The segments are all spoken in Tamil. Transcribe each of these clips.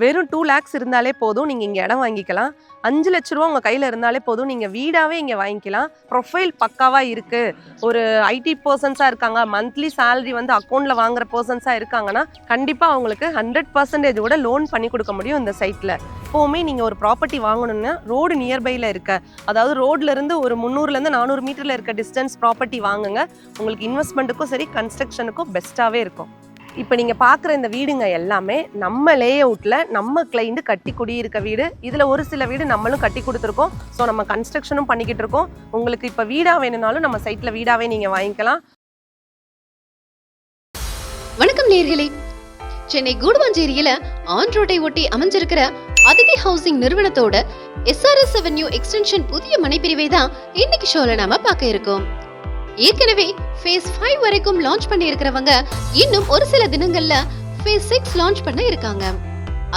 வெறும் 2 lakhs இருந்தாலே போதும், நீங்கள் இங்கே இடம் வாங்கிக்கலாம். 5 லட்ச ரூபா உங்கள் கையில் இருந்தாலே போதும், நீங்கள் வீடாகவே இங்கே வாங்கிக்கலாம். ப்ரொஃபைல் பக்காவாக இருக்குது, ஒரு ஐடி பர்சன்ஸாக இருக்காங்க, மந்த்லி சேலரி வந்து அக்கௌண்ட்டில் வாங்குற பர்சன்ஸாக இருக்காங்கன்னா கண்டிப்பாக அவங்களுக்கு 100% கூட லோன் பண்ணி கொடுக்க முடியும் இந்த சைட்டில். எப்போவுமே நீங்கள் ஒரு ப்ராப்பர்ட்டி வாங்கணுன்னா ரோடு நியர்பையில் இருக்க, அதாவது ரோட்லேருந்து ஒரு 300 400 மீட்டரில் இருக்க டிஸ்டன்ஸ் ப்ராப்பர்ட்டி வாங்குங்க. உங்களுக்கு இன்வெஸ்ட்மெண்ட்டுக்கும் சரி கன்ஸ்ட்ரக்ஷனுக்கும் பெஸ்ட்டாகவே இருக்கும். இப்போ நீங்கள் பார்க்குற இந்த வீடுங்க எல்லாமே நம்ம லே அவுட்டில் நம்ம கிளைண்ட் கட்டி குடியிருக்க வீடு. இதில் ஒரு சில வீடு நம்மளும் கட்டி கொடுத்துருக்கோம். ஸோ நம்ம கன்ஸ்ட்ரக்ஷனும் பண்ணிக்கிட்டு இருக்கோம். உங்களுக்கு இப்போ வீடாக வேணும்னாலும் நம்ம சைட்டில் வீடாகவே நீங்கள் வாங்கிக்கலாம். வணக்கம் நேயர்களே, சென்னை கூடுவாஞ்சேரியில ஆன் ரோட்டை ஒட்டி அமைஞ்சிருக்கிற அதிதி ஹவுசிங் நிறுவனத்தோட SRS அவென்யூ எக்ஸ்டென்ஷன் புதிய மனைப்பிரிவை தான் இன்னைக்கு ஷோல நாம பார்க்க இருக்கோம். ஏற்கனவே ஃபேஸ் 5 வரைக்கும் லான்ச் பண்ணி இருக்கிறவங்க இன்னும் ஒரு சில தினங்கள்ல ஃபேஸ் 6 லான்ச் பண்ண இருக்காங்க.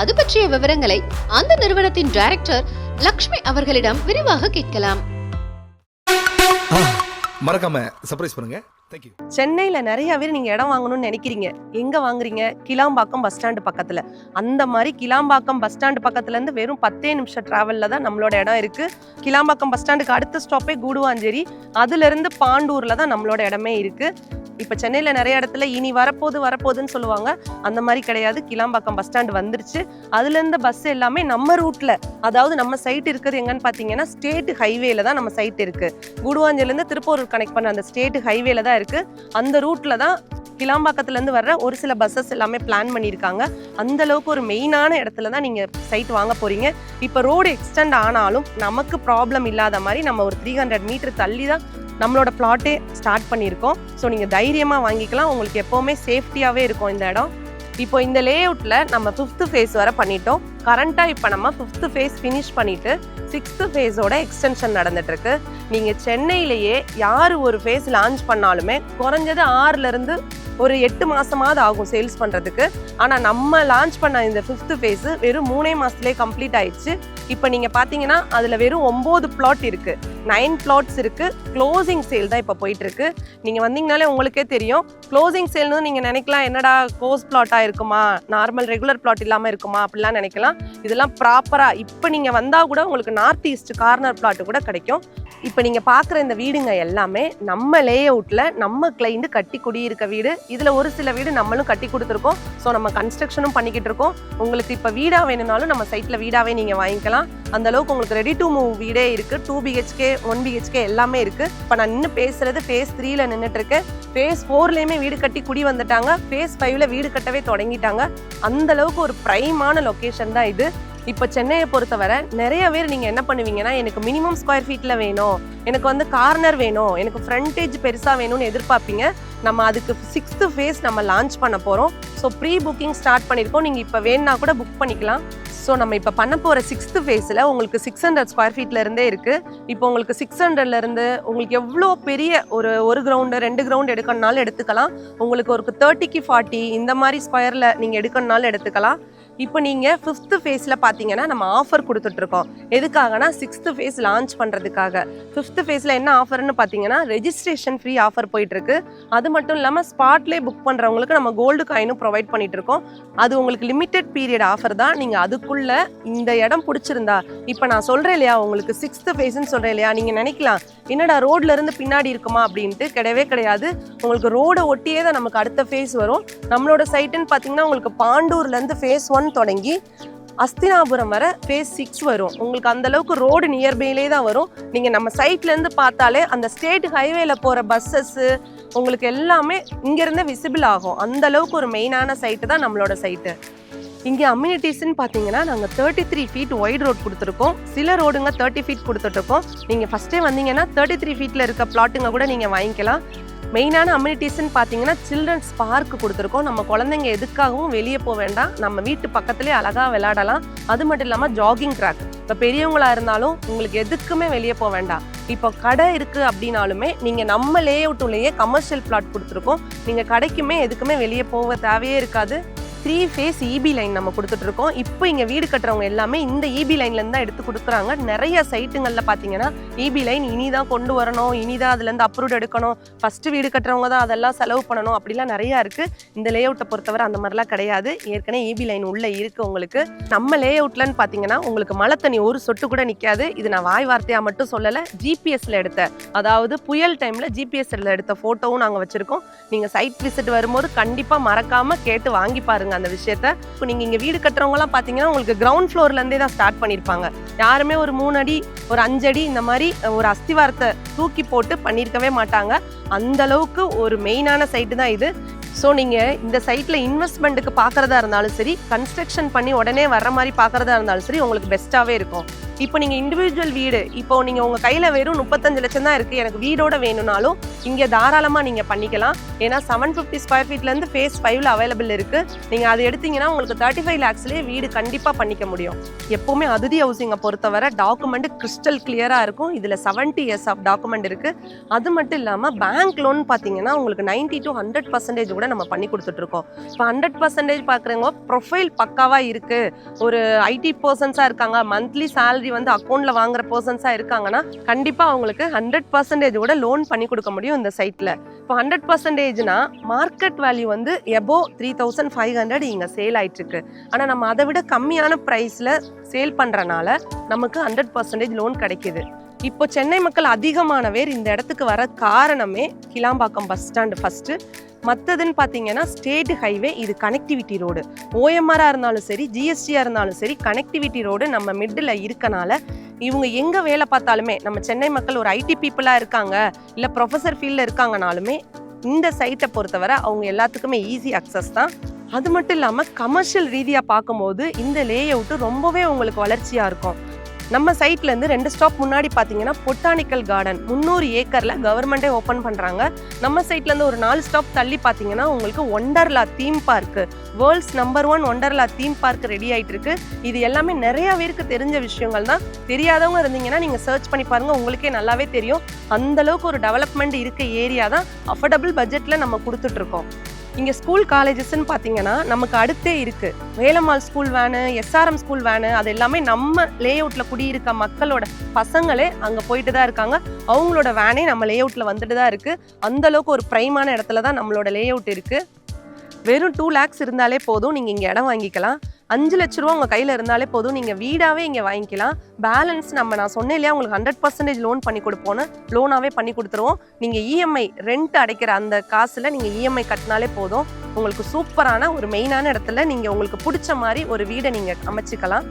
அது பற்றிய விவரங்களை அந்த நிறுவனத்தின் டைரக்டர் லக்ஷ்மி அவர்களிடம் விரிவாக கேட்கலாம். மறக்காம சர்ப்ரைஸ் பண்ணுங்க. Thank you. சென்னையில் நிறைய பேர் நீங்கள் இடம் வாங்கணும்னு நினைக்கிறீங்க. எங்கே வாங்குறீங்க? கிளாம்பாக்கம் பஸ் ஸ்டாண்டு பக்கத்தில். அந்த மாதிரி கிளாம்பாக்கம் பஸ் ஸ்டாண்டு பக்கத்துலேருந்து வெறும் 10 நிமிஷம் ட்ராவலில் தான் நம்மளோட இடம் இருக்குது. கிளாம்பாக்கம் பஸ் ஸ்டாண்டுக்கு அடுத்த ஸ்டாப்பே கூடுவாஞ்சேரி. அதுலேருந்து பாண்டூரில் தான் நம்மளோட இடமே இருக்குது. இப்போ சென்னையில் நிறைய இடத்துல இனி வரப்போகுதுன்னு சொல்லுவாங்க. அந்த மாதிரி கிடையாது. கிளாம்பாக்கம் பஸ் ஸ்டாண்டு வந்துருச்சு. அதுலேருந்து பஸ் எல்லாமே நம்ம ரூட்டில், அதாவது நம்ம சைட் இருக்கிறது எங்கன்னு பார்த்தீங்கன்னா ஸ்டேட் ஹைவேல தான் நம்ம சைட் இருக்குது. கூடுவாஞ்சேரிலேருந்து திருப்பூர் கனெக்ட் பண்ண அந்த ஸ்டேட் ஹைவேல தான் இருக்குது. அந்த ரூட்டில் தான் கிளாம்பாக்கத்துலேருந்து வர்ற ஒரு சில பஸ்ஸஸ் எல்லாமே பிளான் பண்ணியிருக்காங்க. அந்த அளவுக்கு ஒரு மெயினான இடத்துல தான் நீங்கள் சைட் வாங்க போகிறீங்க. இப்போ ரோடு எக்ஸ்டெண்ட் ஆனாலும் நமக்கு ப்ராப்ளம் இல்லாத மாதிரி நம்ம ஒரு 300 மீட்டர் தள்ளி தான் நம்மளோட பிளாட்டே ஸ்டார்ட் பண்ணியிருக்கோம். ஸோ நீங்கள் தைரியமாக வாங்கிக்கலாம். உங்களுக்கு எப்போவுமே சேஃப்டியாகவே இருக்கும் இந்த இடம். இப்போ இந்த லே அவுட்டில் நம்ம 5th ஃபேஸ் வர பண்ணிட்டோம். கரண்ட்டாக இப்போ நம்ம 5th ஃபேஸ் ஃபினிஷ் பண்ணிவிட்டு 6th ஃபேஸோட எக்ஸ்டென்ஷன் நடந்துட்டுருக்கு. நீங்கள் சென்னையிலேயே யார் ஒரு ஃபேஸ் லான்ச் பண்ணாலுமே குறைஞ்சது 6லேருந்து ஒரு 8 மாதமாவது ஆகும் சேல்ஸ் பண்ணுறதுக்கு. ஆனால் நம்ம லான்ச் பண்ண இந்த 5th ஃபேஸு வெறும் 3 மாதத்துலேயே கம்ப்ளீட் ஆயிடுச்சு. இப்போ நீங்கள் பார்த்தீங்கன்னா அதில் வெறும் 9 பிளாட் இருக்குது, 9 பிளாட்ஸ் இருக்குது. க்ளோசிங் சேல் தான் இப்போ போயிட்டுருக்கு. நீங்கள் வந்தீங்கனாலே உங்களுக்கே தெரியும். க்ளோசிங் சேல்னு நீங்கள் நினைக்கலாம், என்னடா க்ளோஸ் பிளாட்டாக இருக்குமா, நார்மல் ரெகுலர் பிளாட் இல்லாமல் இருக்குமா அப்படிலாம் நினைக்கலாம். இதெல்லாம் ப்ராப்பராக இப்போ நீங்கள் வந்தால் கூட உங்களுக்கு நார்த் ஈஸ்ட் கார்னர் பிளாட்டு கூட கிடைக்கும். இப்போ நீங்கள் பார்க்குற இந்த வீடுங்க எல்லாமே நம்ம லே அவுட்டில் நம்ம கிளைண்ட் கட்டி குடியிருக்க வீடு. இதில் ஒரு சில வீடு நம்மளும் கட்டி கொடுத்துருக்கோம். ஸோ நம்ம கன்ஸ்ட்ரக்ஷனும் பண்ணிக்கிட்டு இருக்கோம். உங்களுக்கு இப்போ வீடாக வேணும்னாலும் நம்ம சைட்டில் வீடாகவே நீங்கள் வாங்கிக்கலாம். அந்த அளவுக்கு உங்களுக்கு ரெடி டு மூவ் வீடே இருக்குது. 2 BHK 1 BHK எல்லாமே இருக்குது. இப்போ நான் நின்று பேசுகிறது ஃபேஸ் 3ல நின்றுட்டுருக்கேன். ஃபேஸ் 4லேயுமே வீடு கட்டி குடி வந்துட்டாங்க. ஃபேஸ் 5ல வீடு கட்டவே தொடங்கிட்டாங்க. அந்த அளவுக்கு ஒரு ப்ரைமான லொக்கேஷன் தான் இது. இப்போ சென்னையை பொறுத்தவரை நிறைய பேர் நீங்கள் என்ன பண்ணுவீங்கன்னா, எனக்கு மினிமம் ஸ்கொயர் ஃபீட்டில் வேணும், எனக்கு வந்து கார்னர் வேணும், எனக்கு ஃப்ரண்டேஜ் பெருசாக வேணும்னு எதிர்பார்ப்பீங்க. நம்ம அதுக்கு 6th ஃபேஸ் நம்ம லான்ச் பண்ண போகிறோம். ஸோ ப்ரீ புக்கிங் ஸ்டார்ட் பண்ணியிருக்கோம். நீங்கள் இப்போ வேணுன்னா கூட புக் பண்ணிக்கலாம். ஸோ நம்ம இப்போ பண்ண போகிற 6th ஃபேஸில் உங்களுக்கு 600 ஸ்கொயர் ஃபீட்டில் இருந்தே இருக்குது. இப்போ உங்களுக்கு 600லேருந்து உங்களுக்கு எவ்வளோ பெரிய ஒரு கிரவுண்டு 2 கிரவுண்டு எடுக்கணுனாலும் எடுத்துக்கலாம். உங்களுக்கு ஒரு 30க்கு 40 இந்த மாதிரி ஸ்கொயரில் நீங்கள் எடுக்கணுனாலும் எடுத்துக்கலாம். இப்போ நீங்கள் 5th ஃபேஸில் பார்த்தீங்கன்னா நம்ம ஆஃபர் கொடுத்துட்ருக்கோம். எதுக்காகனா 6th ஃபேஸ் லான்ச் பண்ணுறதுக்காக. 5th ஃபேஸில் என்ன ஆஃபர்னு பார்த்தீங்கன்னா ரெஜிஸ்ட்ரேஷன் ஃப்ரீ ஆஃபர் போயிட்டுருக்கு. அது மட்டும் இல்லாமல் ஸ்பாட்லேயே புக் பண்ணுறவங்களுக்கு நம்ம கோல்டு காயினும் ப்ரொவைட் பண்ணிகிட்ருக்கோம். அது உங்களுக்கு லிமிட்டட் பீரியட் ஆஃபர் தான். நீங்கள் அதுக்குள்ளே இந்த இடம் பிடிச்சிருந்தா, இப்போ நான் சொல்கிறேன் இல்லையா உங்களுக்கு 6th ஃபேஸ்ன்னு சொல்கிறேன் இல்லையா, நீங்கள் நினைக்கலாம் என்னடா ரோட்லேருந்து பின்னாடி இருக்குமா அப்படின்ட்டு. கிடையவே கிடையாது. உங்களுக்கு ரோடை ஒட்டியே தான் நமக்கு அடுத்த ஃபேஸ் வரும். நம்மளோட சைட்டுன்னு பார்த்தீங்கன்னா உங்களுக்கு பாண்டூர்லேருந்து ஃபேஸ் 1 தொடங்கி அஸ்தினாபுரம் வர ஃபேஸ் 6 வரும். உங்களுக்கு அந்த அளவுக்கு ரோடு நியர்பைலே தான் வரும். நீங்கள் நம்ம சைட்லேருந்து பார்த்தாலே அந்த ஸ்டேட் ஹைவேல போகிற பஸ்ஸஸ்ஸு உங்களுக்கு எல்லாமே இங்கேருந்து விசிபிள் ஆகும். அந்த அளவுக்கு ஒரு மெயினான சைட்டு தான் நம்மளோட சைட்டு. இங்கே அம்யூனிட்டிஸ்ன்னு பார்த்தீங்கன்னா நாங்கள் 33 ஃபீட் ஒய்ட் ரோட் கொடுத்துருக்கோம். சில ரோடுங்க 30 ஃபீட் கொடுத்துட்ருக்கோம். நீங்கள் ஃபஸ்ட்டே வந்தீங்கன்னா 33 ஃபீட்டில் இருக்க பிளாட்டுங்க கூட நீங்கள் வாங்கிக்கலாம். மெயினான அம்யூனிட்டிஸ்ன்னு பார்த்தீங்கன்னா சில்ட்ரன்ஸ் பார்க் கொடுத்துருக்கோம். நம்ம குழந்தைங்க எதுக்காகவும் வெளியே போக வேண்டாம், நம்ம வீட்டு பக்கத்துலேயே அழகாக விளையாடலாம். அது மட்டும் இல்லாமல் ஜாகிங் ட்ராக். இப்போ பெரியவங்களாக இருந்தாலும் உங்களுக்கு எதுக்குமே வெளியே போக வேண்டாம். இப்போ கடை இருக்குது அப்படின்னாலுமே நீங்கள் நம்ம லே அவுட்டுலேயே கமர்ஷியல் பிளாட் கொடுத்துருக்கோம். நீங்கள் கடைக்குமே எதுக்குமே வெளியே போக தேவையே இருக்காது. 3 ஃபேஸ் இபி லைன் நம்ம கொடுத்துட்டு இருக்கோம். இப்போ இங்கே வீடு கட்டுறவங்க எல்லாமே இந்த இபி லைன்லேருந்து தான் எடுத்து கொடுக்குறாங்க. நிறைய சைட்டுங்களில் பார்த்தீங்கன்னா இபி லைன் இனிதான் கொண்டு வரணும், இனிதான் அதுலேருந்து அப்ரூவ் எடுக்கணும், ஃபஸ்ட்டு வீடு கட்டுறவங்க தான் அதெல்லாம் செலவு பண்ணணும், அப்படிலாம் நிறையா இருக்குது. இந்த லே அவுட்டை பொறுத்தவரை அந்த மாதிரிலாம் கிடையாது. ஏற்கனவே இபி லைன் உள்ளே இருக்குது உங்களுக்கு. நம்ம லே அவுட்லன்னு பார்த்தீங்கன்னா உங்களுக்கு மழை தண்ணி ஒரு சொட்டு கூட நிற்காது. இது நான் வாய் வார்த்தையாக மட்டும் சொல்லலை, ஜிபிஎஸ்ல எடுத்த, அதாவது புயல் டைமில் ஜிபிஎஸ்ல எடுத்த ஃபோட்டோவும் நாங்கள் வச்சுருக்கோம். நீங்கள் சைட் விசிட் வரும்போது கண்டிப்பாக மறக்காமல் கேட்டு வாங்கி பாருங்க அந்த விஷயத்த. இப்போ நீங்கள் இங்கே வீடு கட்டுறவங்கலாம் பார்த்தீங்கன்னா உங்களுக்கு கிரவுண்ட் ஃப்ளோர்லேருந்தே தான் ஸ்டார்ட் பண்ணியிருப்பாங்க. யாருமே ஒரு 3 அடி ஒரு 5 அடி இந்த மாதிரி ஒரு அஸ்திவாரத்தை தூக்கி போட்டு பண்ணியிருக்கவே மாட்டாங்க. அந்த அளவுக்கு ஒரு மெயினான சைட்டு தான் இது. ஸோ நீங்கள் இந்த சைட்டில் இன்வெஸ்ட்மெண்ட்டுக்கு பார்க்குறதா இருந்தாலும் சரி, கன்ஸ்ட்ரக்ஷன் பண்ணி உடனே வர்ற மாதிரி பார்க்குறதா இருந்தாலும் சரி, உங்களுக்கு பெஸ்ட்டாகவே இருக்கும். இப்போ நீங்கள் இண்டிவிஜுவல் வீடு, இப்போ நீங்கள் உங்கள் கையில் வெறும் 35 லட்சம் தான் இருக்குது, எனக்கு வீடோட வேணும்னாலும் இங்கே தாராளமாக நீங்கள் பண்ணிக்கலாம். ஏன்னா 750 ஸ்கொயர் ஃபீட்லேருந்து ஃபேஸ் 5ல் அவைலபிள் இருக்குது. நீங்கள் அதை எடுத்தீங்கன்னா உங்களுக்கு 35 lakhsலேயே வீடு கண்டிப்பாக பண்ணிக்க முடியும். எப்போவுமே அதிதி ஹவுசிங்கை பொறுத்தவரை டாக்குமெண்ட் கிறிஸ்டல் கிளியராக இருக்கும். இதில் 70 years ஆஃப் டாக்குமெண்ட் இருக்குது. அது மட்டும் இல்லாமல் பேங்க் லோன் பார்த்தீங்கன்னா உங்களுக்கு 90 to 100% கூட நம்ம பண்ணி கொடுத்துட்ருக்கோம். இப்போ 100% பார்க்குறவங்க ப்ரொஃபைல் பக்காவாக இருக்குது, ஒரு ஐடி பர்சன்ஸாக இருக்காங்க, மந்த்லி சேலரி வந்து அக்கௌண்ட்டில் வாங்குற பர்சன்ஸாக இருக்காங்கன்னா கண்டிப்பாக அவங்களுக்கு 100% கூட லோன் பண்ணி கொடுக்க முடியும் இந்த சைட்டில். இப்போ 100%னா மார்க்கெட் வேல்யூ வந்து எபோவ் 3500 இங்கே சேல் ஆயிட்டுருக்கு. ஆனால் நம்ம அதை விட கம்மியான ப்ரைஸில் சேல் பண்ணுறனால நமக்கு 100% லோன் கிடைக்கிது. இப்போ சென்னை மக்கள் அதிகமான பேர் இந்த இடத்துக்கு வர காரணமே கிளாம்பாக்கம் பஸ் ஸ்டாண்டு ஃபஸ்ட்டு. மற்றதுன்னு பார்த்தீங்கன்னா ஸ்டேட் ஹைவே, இது கனெக்டிவிட்டி ரோடு. ஓஎம்ஆராக இருந்தாலும் சரி, ஜிஎஸ்டியாக இருந்தாலும் சரி, கனெக்டிவிட்டி ரோடு நம்ம மிடில் இருக்கனால இவங்க எங்கே வேலை பார்த்தாலுமே, நம்ம சென்னை மக்கள் ஒரு ஐடி பீப்புளாக இருக்காங்க இல்லை ப்ரொஃபஸர் ஃபீல்டில் இருக்காங்கனாலுமே இந்த சைட்டை பொறுத்தவரை அவங்க எல்லாத்துக்குமே ஈஸி அக்சஸ் தான். அது மட்டும் இல்லாமல் கமர்ஷியல் ரீதியாக பார்க்கும்போது இந்த லே அவுட்டு ரொம்பவே உங்களுக்கு வளர்ச்சியாக இருக்கும். நம்ம சைட்லேருந்து 2 ஸ்டாப் முன்னாடி பார்த்தீங்கன்னா பொட்டானிக்கல் கார்டன் 300 ஏக்கரில் கவர்மெண்ட்டே ஓப்பன் பண்ணுறாங்க. நம்ம சைட்லேருந்து ஒரு 4 ஸ்டாப் தள்ளி பார்த்தீங்கன்னா உங்களுக்கு Wonderla theme park, world's number 1 Wonderla theme park ready ஆகிட்டு இருக்கு. இது எல்லாமே நிறைய பேருக்கு தெரிஞ்ச விஷயங்கள் தான். தெரியாதவங்க இருந்தீங்கன்னா நீங்கள் சர்ச் பண்ணி பாருங்கள், உங்களுக்கே நல்லாவே தெரியும். அந்தளவுக்கு ஒரு டெவலப்மெண்ட் இருக்க ஏரியா தான் அஃபோர்டபுள் பட்ஜெட்டில் நம்ம கொடுத்துட்ருக்கோம். இங்கே ஸ்கூல் காலேஜஸ்ன்னு பார்த்தீங்கன்னா நமக்கு அடுத்தே இருக்குது. Velammal school van, SRM school van, அது எல்லாமே நம்ம லே அவுட்டில் குடியிருக்க மக்களோட பசங்களே அங்கே போயிட்டு தான் இருக்காங்க. அவங்களோட வேனே நம்ம லே அவுட்டில் வந்துட்டு தான் இருக்குது. அந்தளவுக்கு ஒரு ப்ரைமான இடத்துல தான் நம்மளோட லே அவுட் இருக்குது. வெறும் 2 lakhs இருந்தாலே போதும், நீங்கள் இங்கே இடம் வாங்கிக்கலாம். 5 லட்ச ரூபா உங்கள் கையில் இருந்தாலே போதும், நீங்கள் வீடாகவே இங்கே வாங்கிக்கலாம். பேலன்ஸ் நான் சொன்னேன் இல்லையா, உங்களுக்கு 100% லோன் பண்ணி கொடுப்போன்னு, லோனாகவே பண்ணி கொடுத்துருவோம். நீங்கள் இஎம்ஐ ரெண்ட் அடைக்கிற அந்த காசில் நீங்கள் இஎம்ஐ கட்டினாலே போதும். உங்களுக்கு சூப்பரான ஒரு மெயினான இடத்துல நீங்கள் உங்களுக்கு பிடிச்ச மாதிரி ஒரு வீடை நீங்கள் அமைச்சிக்கலாம்.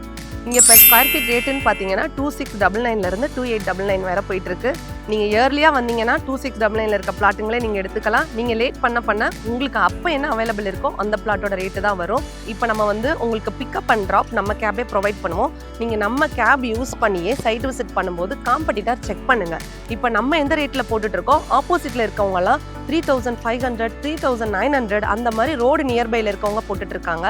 இங்கே இப்போ ஸ்கொயர் ஃபீட் ரேட்டுன்னு பார்த்தீங்கன்னா 2699 2899 வரை போயிட்டுருக்கு. நீங்கள் இயர்லியாக வந்தீங்கன்னா 2699 இருக்க பிளாட்டுங்களே நீங்கள் எடுத்துக்கலாம். நீங்கள் லேட் பண்ண உங்களுக்கு அப்போ என்ன அவைலபிள் இருக்கோ அந்த பிளாட்டோட ரேட்டு தான் வரும். இப்போ நம்ம வந்து உங்களுக்கு பிக்கப் அண்ட் ட்ராப் நம்ம கேபே ப்ரொவைட் பண்ணுவோம். நீங்கள் நம்ம கேப் யூஸ் பண்ணியே சைட் விசிட் பண்ணும்போது காம்படிட்டர் செக் பண்ணுங்கள். இப்போ நம்ம எந்த ரேட்டில் போட்டுட்ருக்கோம், ஆப்போசிட்டில் இருக்கவங்கலாம் 3500 3900 அந்த மாதிரி ரோடு நியர்பையில் இருக்கவங்க போட்டுட்ருக்காங்க.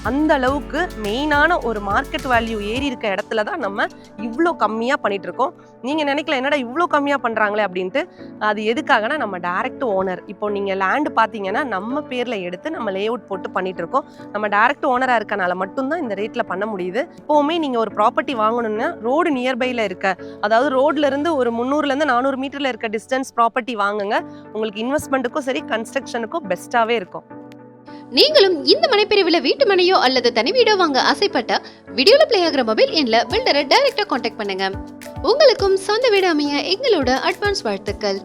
அந்த அளவுக்கு மெயினான ஒரு மார்க்கெட் வேல்யூ ஏறி இருக்க இடத்துல தான் நம்ம இவ்வளோ கம்மியாக பண்ணிகிட்ருக்கோம். நீங்கள் நினைக்கல என்னடா இவ்வளோ கம்மியாக பண்ணுறாங்களே அப்படின்ட்டு. அது எதுக்காகனா நம்ம டைரக்ட் ஓனர். இப்போ நீங்கள் லேண்டு பார்த்தீங்கன்னா நம்ம பேரில் எடுத்து நம்ம லே அவுட் போட்டு பண்ணிகிட்ருக்கோம். நம்ம டைரக்ட் ஓனராக இருக்கனால மட்டும்தான் இந்த ரேட்டில் பண்ண முடியுது. இப்போவுமே நீங்கள் ஒரு ப்ராப்பர்ட்டி வாங்கணுன்னா ரோடு நியர்பையில் இருக்க, அதாவது ரோட்லேருந்து ஒரு 300 to 400 மீட்டரில் இருக்க டிஸ்டன்ஸ் ப்ராப்பர்ட்டி வாங்குங்க. உங்களுக்கு இன்வெஸ்ட்மெண்ட்டுக்கும் சரி கன்ஸ்ட்ரக்ஷனுக்கும் பெஸ்ட்டாகவே இருக்கும். நீங்களும் இந்த மனைப்பிரிவில் வீட்டு மனையோ அல்லது தனி வீடோ வாங்க ஆசைப்பட்ட வீடியோல பிளே ஆகிற மொபைல் எண்ணில் பில்டரை டைரக்டா கான்டாக்ட் பண்ணுங்க. உங்களுக்கும் சொந்த வீடு அமைய எங்களோட அட்வான்ஸ் வாழ்த்துக்கள்.